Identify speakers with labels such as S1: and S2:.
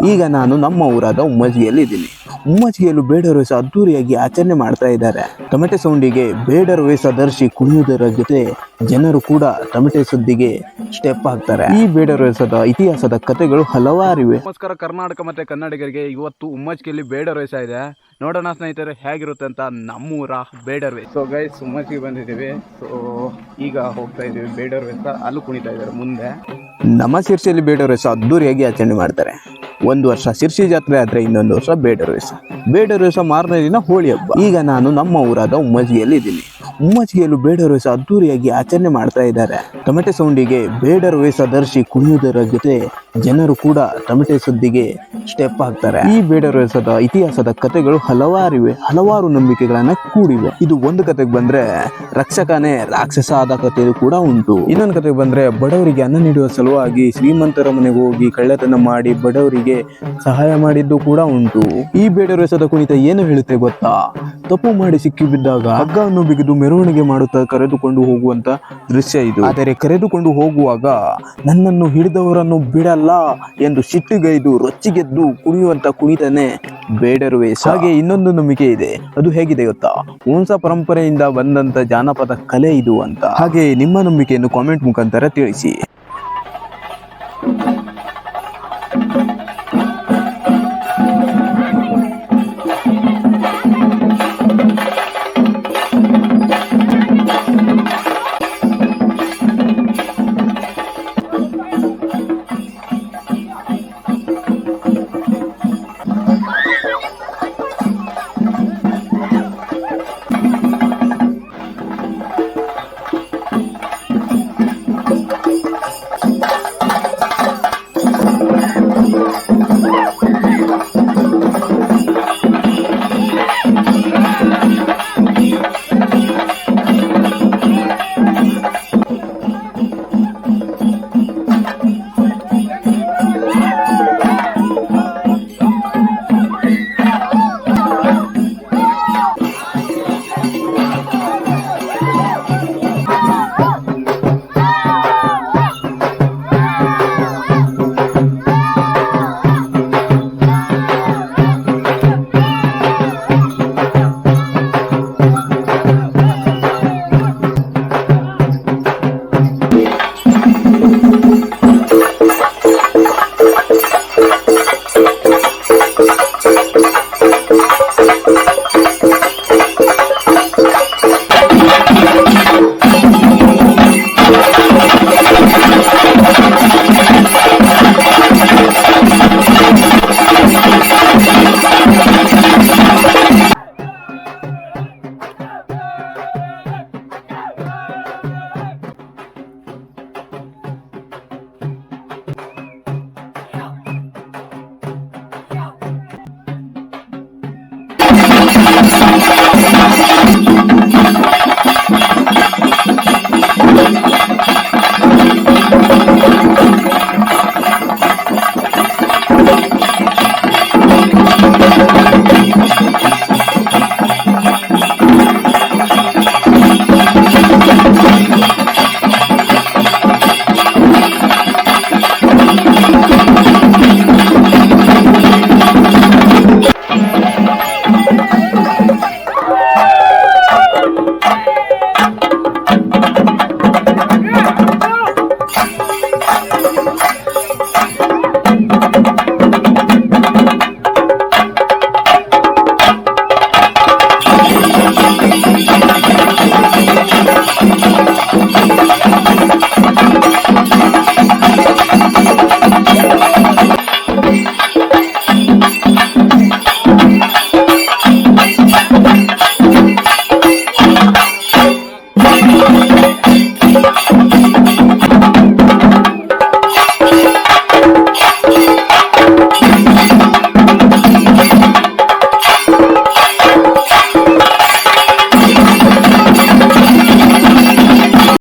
S1: ಈಗ ನಾನು ನಮ್ಮ ಊರಾದ ಉಮ್ಮಜ್ಗಿಯಲ್ಲಿ ಇದ್ದೀನಿ. ಉಮ್ಮಜ್ಗಿಯಲ್ಲೂ ಬೇಡರ ವೇಷ ಅದ್ದೂರಿಯಾಗಿ ಆಚರಣೆ ಮಾಡ್ತಾ ಇದ್ದಾರೆ. ತಮಟೆ ಸೌಂಡಿಗೆ ಬೇಡರ ವೇಷ ಧರಿಸಿ ಕುಣಿಯುವುದರ ಜೊತೆ ಜನರು ಕೂಡ ತಮಟೆ ಸುದ್ದಿಗೆ ಸ್ಟೆಪ್ ಹಾಕ್ತಾರೆ. ಈ ಬೇಡರ ವೇಷದ ಇತಿಹಾಸದ ಕಥೆಗಳು ಹಲವಾರಿವೆ.
S2: ನಮಸ್ಕಾರ ಕರ್ನಾಟಕ ಮತ್ತೆ ಕನ್ನಡಿಗರಿಗೆ. ಇವತ್ತು ಉಮ್ಮಜ್ಗಿಯಲ್ಲಿ ಬೇಡರ ವೇಷ ಇದೆ, ನೋಡೋಣ ಸ್ನೇಹಿತರೆ ಹೇಗಿರುತ್ತೆ ಅಂತ ನಮ್ಮೂರ ಬೇಡರ ವೇಷ. ಸೊ ಗೈಸ್, ಉಮ್ಮಜ್ಗಿಗೆ ಬಂದಿದ್ದೀವಿ. ಸೊ ಈಗ ಹೋಗ್ತಾ ಇದೀವಿ ಬೇಡರ ವೇಷ, ಅಲ್ಲೂ ಕುಣಿತಾ ಇದ್ದಾರೆ ಮುಂದೆ.
S1: ನಮ್ಮ ಶಿರ್ಸಿಯಲ್ಲಿ ಬೇಡರ ವೇಷ ಅದ್ದೂರಿಯಾಗಿ ಆಚರಣೆ ಮಾಡ್ತಾರೆ. ಒಂದು ವರ್ಷ ಶಿರ್ಸಿ ಜಾತ್ರೆ ಆದ್ರೆ ಇನ್ನೊಂದು ವರ್ಷ ಬೇಡರ ವೇಷ. ಬೇಡರ ವೇಷ ಮಾರನೇ ದಿನ ಹೋಳಿ ಹಬ್ಬ. ಈಗ ನಾನು ನಮ್ಮ ಊರಾದ ಉಮ್ಮಜ್ಗಿಯಲ್ಲಿ ಇದ್ದೀನಿ. ಉಮ್ಮಜ್ಗಿಯಲ್ಲೂ ಬೇಡರ ವೇಷ ಅದ್ದೂರಿಯಾಗಿ ಆಚರಣೆ ಮಾಡ್ತಾ ಇದ್ದಾರೆ. ತಮಟೆ ಸೌಂಡಿಗೆ ಬೇಡರ ವೇಷ ಧರಿಸಿ ಕುಣಿಯುವುದರ ಜೊತೆ ಜನರು ಕೂಡ ತಮಟೆ ಸುದ್ದಿಗೆ ಸ್ಟೆಪ್ ಹಾಕ್ತಾರೆ. ಈ ಬೇಡರ ವೇಷದ ಇತಿಹಾಸದ ಕಥೆಗಳು ಹಲವಾರಿವೆ, ಹಲವಾರು ನಂಬಿಕೆಗಳನ್ನ ಕೂಡಿವೆ. ಇದು ಒಂದು ಕತೆಗೆ ಬಂದ್ರೆ ರಕ್ಷಕನೇ ರಾಕ್ಷಸ ಆದ ಕಥೆಯೂ ಕೂಡ ಉಂಟು. ಇನ್ನೊಂದು ಕತೆಗೆ ಬಂದ್ರೆ ಬಡವರಿಗೆ ಅನ್ನ ನೀಡುವ ಸಲುವಾಗಿ ಶ್ರೀಮಂತರ ಮನೆಗೆ ಹೋಗಿ ಕಳ್ಳತನ ಮಾಡಿ ಬಡವರಿಗೆ ಸಹಾಯ ಮಾಡಿದ್ದು ಕೂಡ ಉಂಟು. ಈ ಬೇಡರ ವೇಷದ ಕುಣಿತ ಏನು ಹೇಳುತ್ತೆ ಗೊತ್ತಾ? ತಪ್ಪು ಮಾಡಿ ಸಿಕ್ಕಿ ಬಿದ್ದಾಗ ಹಗ್ಗವನ್ನು ಬಿಗಿದು ಮೆರವಣಿಗೆ ಮಾಡುತ್ತಾ ಕರೆದುಕೊಂಡು ಹೋಗುವಂತ ದೃಶ್ಯ ಇದು. ಆದರೆ ಕರೆದುಕೊಂಡು ಹೋಗುವಾಗ ನನ್ನನ್ನು ಹಿಡಿದವರನ್ನು ಬಿಡಲ್ಲ ಎಂದು ಸಿಟ್ಟಿಗೈದು ರೊಚ್ಚಿಗೆದ್ದು ಕುಣಿಯುವಂತ ಕುಣಿತನೇ ಬೇಡರ ವೇಷ. ಹಾಗೆ ಇನ್ನೊಂದು ನಂಬಿಕೆ ಇದೆ, ಅದು ಹೇಗಿದೆ ಗೊತ್ತಾ? ವಂಶ ಪರಂಪರೆಯಿಂದ ಬಂದಂತ ಜಾನಪದ ಕಲೆ ಇದು ಅಂತ. ಹಾಗೆ ನಿಮ್ಮ ನಂಬಿಕೆಯನ್ನು ಕಾಮೆಂಟ್ ಮುಖಾಂತರ ತಿಳಿಸಿ.